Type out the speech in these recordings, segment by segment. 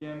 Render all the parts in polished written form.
PDM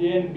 ANP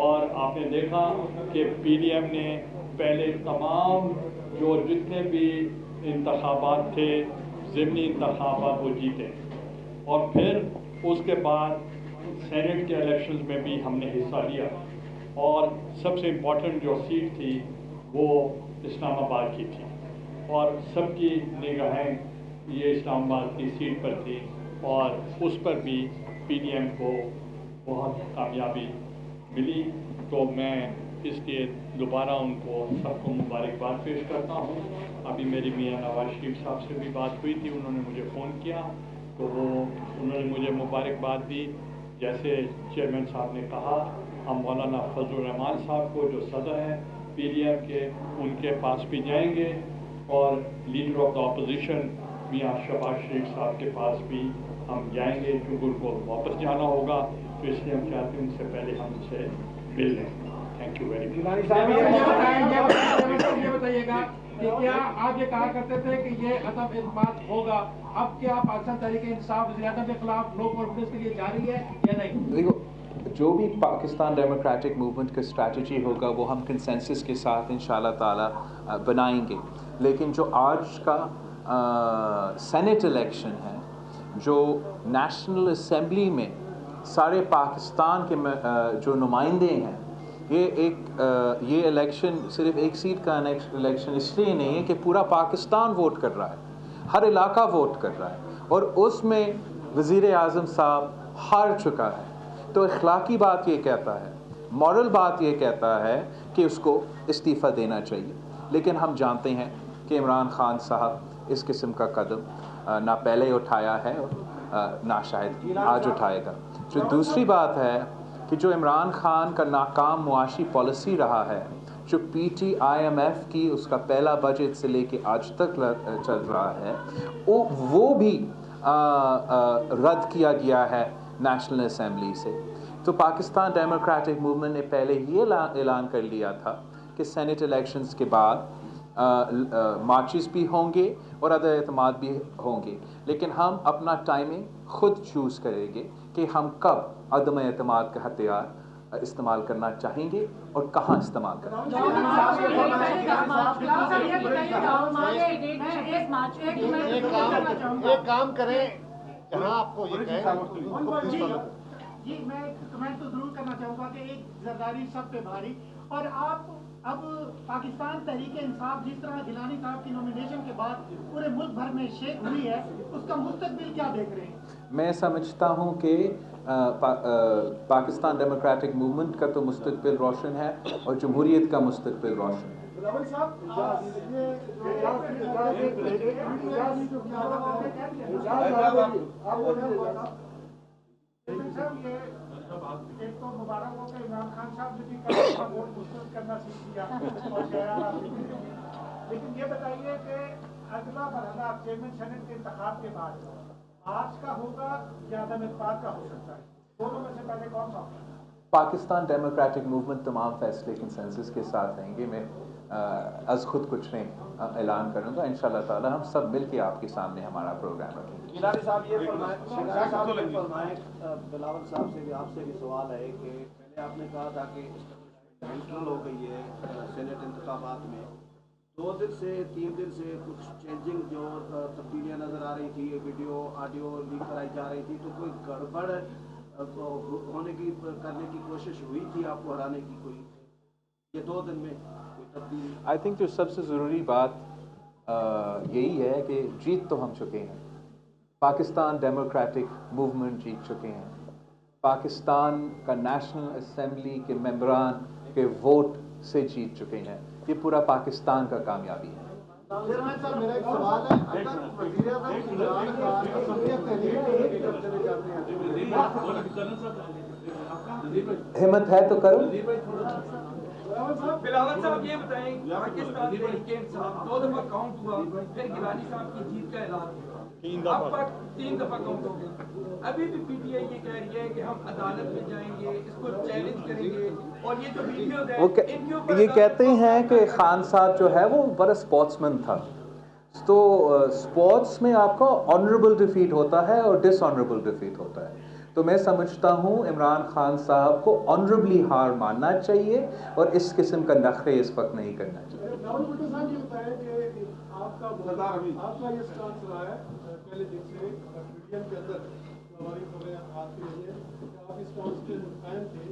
اور آپ نے دیکھا کہ PDM نے پہلے تمام جو جتنے بھی انتخابات تھے ضمنی انتخابات وہ جیتے، اور پھر اس کے بعد سینٹ کے الیکشنز میں بھی ہم نے حصہ لیا، اور سب سے امپورٹنٹ جو سیٹ تھی وہ اسلام آباد کی تھی، اور سب کی نگاہیں یہ اسلام آباد کی سیٹ پر تھی، اور اس پر بھی PDM کو بہت کامیابی ملی۔ تو میں اس لیے دوبارہ ان کو سب کو مبارکباد پیش کرتا ہوں۔ ابھی میری میاں نواز شریف صاحب سے بھی بات ہوئی تھی، انہوں نے مجھے فون کیا تو انہوں نے مجھے مبارکباد دی۔ جیسے چیئرمین صاحب نے کہا، ہم مولانا فضل الرحمان صاحب کو جو صدر ہیں PDM کے، ان کے پاس بھی جائیں گے، اور لیڈر آف دا اپوزیشن میاں شہباز شریف صاحب کے پاس بھی ہم جائیں گے، کیونکہ ان کو واپس جانا ہوگا، تو اس لیے ہم چاہتے ہیں ان سے پہلے ہم ان سے مل لیں۔ Thank you very much. یہ بتائیے گا کہ کیا آپ یہ کہا کرتے تھے کہ یہ عدم اعتماد ہوگا، اب کیا پاکستان تحریک انصاف وزیر اعظم کے خلاف نو کانفیڈنس کے لیے جاری ہے یا نہیں؟ دیکھو، جو بھی پاکستان ڈیموکریٹک موومنٹ کا اسٹریٹجی ہوگا وہ ہم کنسنسس کے ساتھ انشاءاللہ تعالی بنائیں گے، لیکن جو آج کا سینٹ الیکشن ہے، جو نیشنل اسمبلی میں سارے پاکستان کے جو نمائندے ہیں، یہ الیکشن صرف ایک سیٹ کا الیکشن اس لیے نہیں ہے کہ پورا پاکستان ووٹ کر رہا ہے، ہر علاقہ ووٹ کر رہا ہے، اور اس میں وزیر اعظم صاحب ہار چکا ہے، تو اخلاقی بات یہ کہتا ہے، مورل بات یہ کہتا ہے کہ اس کو استعفیٰ دینا چاہیے، لیکن ہم جانتے ہیں کہ عمران خان صاحب اس قسم کا قدم نہ پہلے اٹھایا ہے اور نہ شاید آج اٹھائے گا۔ جو دوسری بات ہے کہ جو عمران خان کا ناکام معاشی پالیسی رہا ہے، جو IMF کی اس کا پہلا بجٹ سے لے کے آج تک چل رہا ہے، وہ بھی رد کیا گیا ہے نیشنل اسمبلی سے۔ تو پاکستان ڈیموکریٹک موومنٹ نے پہلے ہی اعلان کر لیا تھا کہ سینٹ الیکشنز کے بعد مارچز بھی ہوں گے اور عدم اعتماد بھی ہوں گے، لیکن ہم اپنا ٹائمنگ خود چوز کریں گے کہ ہم کب عدم اعتماد کا ہتھیار استعمال کرنا چاہیں گے اور کہاں استعمال کرنا چاہیں گے۔ ایک کام کریں، جہاں آپ کو یہ کہیں جی، میں کمنٹ تو ضرور کرنا چاہوں گا کہ ایک زرداری سب پہ بھاری، اور آپ اب پاکستان تحریک انصاف جس طرح گیلانی صاحب کی نومینیشن کے بعد پورے ملک بھر میں شیک ہوئی ہے، اس کا مستقبل کیا دیکھ رہے ہیں؟ میں سمجھتا ہوں کہ پاکستان ڈیموکریٹک موومنٹ کا تو مستقبل روشن ہے اور جمہوریت کا مستقبل روشن ہے۔ ایک تو مبارک ہو کہ عمران خان صاحب نے بھی ووٹ مسترد کرنا سیکھ لیا، لیکن یہ بتائیے کہ اگلا مرحلہ چیئرمین سینٹ کے انتخاب کے بعد آج کا ہوگا یا عدم اعتماد کا ہو سکتا ہے؟ دونوں میں سے پہلے کون سا ہوگا؟ پاکستان ڈیموکریٹک موومنٹ تمام فیصلے کنسنسس کے ساتھ لیں گے۔ میں از خود کچھ نہیں اعلان کروں گا، انشاءاللہ تعالی ہم سب مل کے آپ کے سامنے ہمارا پروگرام رکھیں گے۔ گیلانی صاحب یہ فرمائیں، بلاول صاحب سے بھی آپ سے بھی سوال ہے کہ پہلے آپ نے کہا تھا کہ انٹرنل ہو گئی ہے سینٹ انتخابات میں، 2 دن سے 3 دن سے کچھ چینجنگ جو تبدیلیاں نظر آ رہی تھی، ویڈیو آڈیو لیک کرائی جا رہی تھی، تو کوئی گڑبڑ ہونے کی کرنے کی کوشش ہوئی تھی آپ کو ہرانے کی؟ کوئی یہ 2 دن میں کوئی تبدیلی؟ آئی تھنک جو سب سے ضروری بات یہی ہے کہ جیت تو ہم چکے ہیں، پاکستان ڈیموکریٹک موومنٹ جیت چکے ہیں، پاکستان کا نیشنل اسمبلی کے ممبران کے ووٹ سے جیت چکے ہیں، یہ پورا پاکستان کا کامیابی ہے۔ میرا ایک سوال ہے، اگر وزیر ہمت ہے تو کرو۔ بلاول صاحب یہ بتائیں، پاکستان تحریک انصاف 2 دفعہ کاؤنٹ ہوا، پھر گیلانی صاحب کی جیت کا اعلان ہوا، اب تک 3 دفعہ کاؤنٹ ہو گیا، ابھی بھی پی ٹی آئی یہ کہہ رہی ہے کہ ہم عدالت میں جائیں گے، اس کو چیلنج کریں گے، اور یہ جو ویڈیوز ہیں ان کے اوپر یہ کہتے ہیں کہ خان صاحب جو ہے وہ بڑا اسپورٹس مین تھا، تو اسپورٹس میں آپ کا آنریبل ڈیفیٹ ہوتا ہے اور ڈس آنریبل ڈیفیٹ ہوتا ہے، تو میں سمجھتا ہوں عمران خان صاحب کو آنریبلی ہار ماننا چاہیے اور اس قسم کا نخرے اس وقت نہیں کرنا چاہیے۔ راہل بھٹو صاحب یہ بتائیں کہ آپ کا یہ سٹانس رہا ہے پہلے دن سے میڈیم کے اندر ہماری خبریں آتی رہی ہیں کہ آپ اس سٹانس کے قائم تھے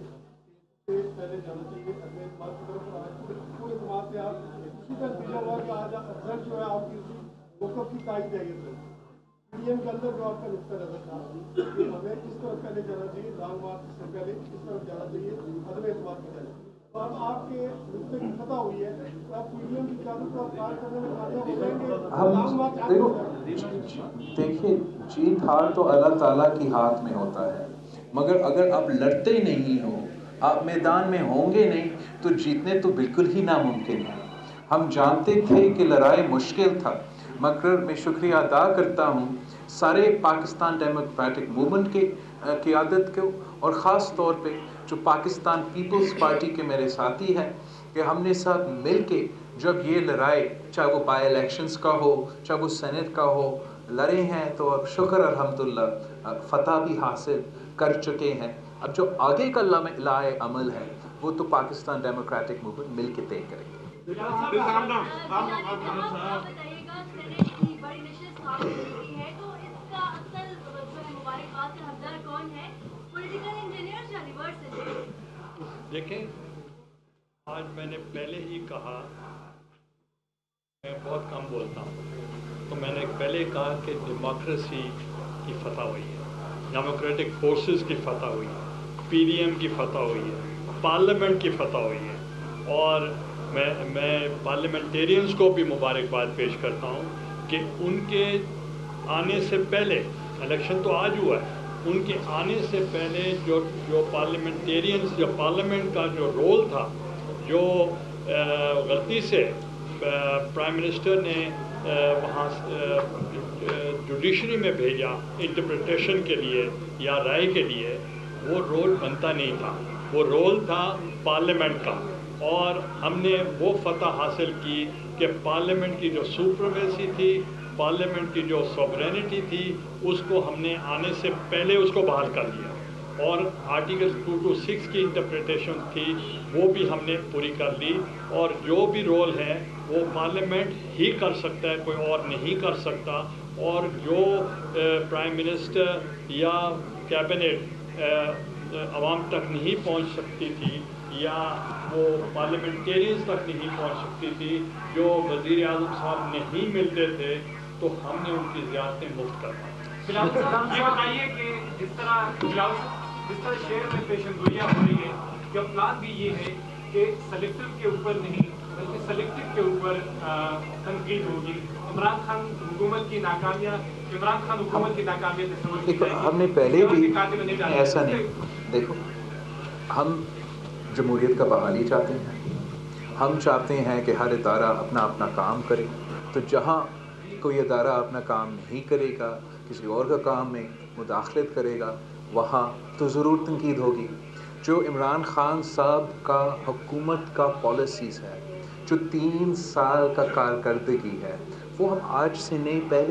کہ پہلے جانا چاہیے اگلے اعتماد کی طرف آج پورے اعتماد سے آپ اسی کا نتیجہ ہوا کہ آج افضل جو ہے آپ کی موقف کی تائید ہے یہ پی ایم کے اندر جو آپ کا نقطہ نظر تھا کہ ہمیں اس طرف پہلے جانا چاہیے لانگ مارچ سے پہلے اس طرف جانا چاہیے عدم اعتماد کی طرف۔ تو اب آپ کے نقطے کی فتح ہوئی ہے تو آپ پی ایم کی قیادت کو کار کرنے میں کامیاب ہو جائیں گے۔ لانگ مارچ آپ دیکھیے جیت ہار تو اللہ تعالیٰ کی ہاتھ میں ہوتا ہے، مگر اگر آپ لڑتے نہیں ہو، آپ میدان میں ہوں گے نہیں تو جیتنے تو بالکل ہی ناممکن ہے۔ ہم جانتے تھے کہ لڑائی مشکل تھا، مگر میں شکریہ ادا کرتا ہوں سارے پاکستان ڈیموکریٹک موومنٹ کے قیادت کو، اور خاص طور پہ جو پاکستان پیپلز پارٹی کے میرے ساتھی ہیں، کہ ہم نے ساتھ مل کے جب یہ لڑائی چاہے وہ بائی الیکشنز کا ہو چاہے وہ سینٹ کا ہو لڑے ہیں، تو اب شکر الحمدللہ فتح بھی حاصل کر چکے ہیں۔ اب جو آگے کا لائے عمل ہے وہ تو پاکستان ڈیموکریٹک موومنٹ مل کے طے کرے گی۔ دیکھیں، آج میں نے پہلے ہی کہا میں بہت کم بولتا ہوں، تو میں نے پہلے کہا کہ ڈیموکریسی کی فتح ہوئی ہے، ڈیموکریٹک فورسز کی فتح ہوئی ہے، پی ڈی ایم کی فتح ہوئی ہے، پارلیمنٹ کی فتح ہوئی ہے، اور میں پارلیمنٹیرینز کو بھی مبارکباد پیش کرتا ہوں کہ ان کے آنے سے پہلے، الیکشن تو آج ہوا ہے، ان کے آنے سے پہلے جو پارلیمنٹیرینز، جو پارلیمنٹ کا جو رول تھا، جو غلطی سے پرائم منسٹر نے وہاں جوڈیشری میں بھیجا انٹرپریٹیشن کے لیے یا رائے کے لیے، وہ رول بنتا نہیں تھا، وہ رول تھا پارلیمنٹ کا، اور ہم نے وہ فتح حاصل کی کہ پارلیمنٹ کی جو سپریمیسی تھی، پارلیمنٹ کی جو سوورینٹی تھی، اس کو ہم نے آنے سے پہلے اس کو بحال کر دیا، اور آرٹیکل 226 کی انٹرپریٹیشن تھی وہ بھی ہم نے پوری کر لی، اور جو بھی رول ہے وہ پارلیمنٹ ہی کر سکتا ہے، کوئی اور نہیں کر سکتا، اور جو پرائم منسٹر یا کیبنٹ عوام تک نہیں پہنچ سکتی تھی، یا وہ پارلیمنٹیرینز تک نہیں پہنچ سکتی تھی، جو وزیر اعظم صاحب نہیں ملتے تھے، تو ہم نے ان کی زیارتیں مفت کر دی۔ یہ بتائیے کہ جس طرح شہر میں پیشن گوئیاں ہو رہی ہیں، کہ پلان بھی یہ ہے کہ سلیکٹو کے اوپر نہیں بلکہ سلیکٹو کے اوپر تنقید ہوگی، عمران خان حکومت کی ناکامیاں دیکھو ہم نے پہلے بھی ایسا نہیں، دیکھو ہم جمہوریت کا بحالی چاہتے ہیں، ہم چاہتے ہیں کہ ہر ادارہ اپنا اپنا کام کرے، تو جہاں کوئی ادارہ اپنا کام نہیں کرے گا، کسی اور کا کام میں مداخلت کرے گا، وہاں تو ضرور تنقید ہوگی۔ جو عمران خان صاحب کا حکومت کا پالیسیز ہے، جو 3 سال کا کارکردگی ہے، وہ ہم آج سے نہیں پہلے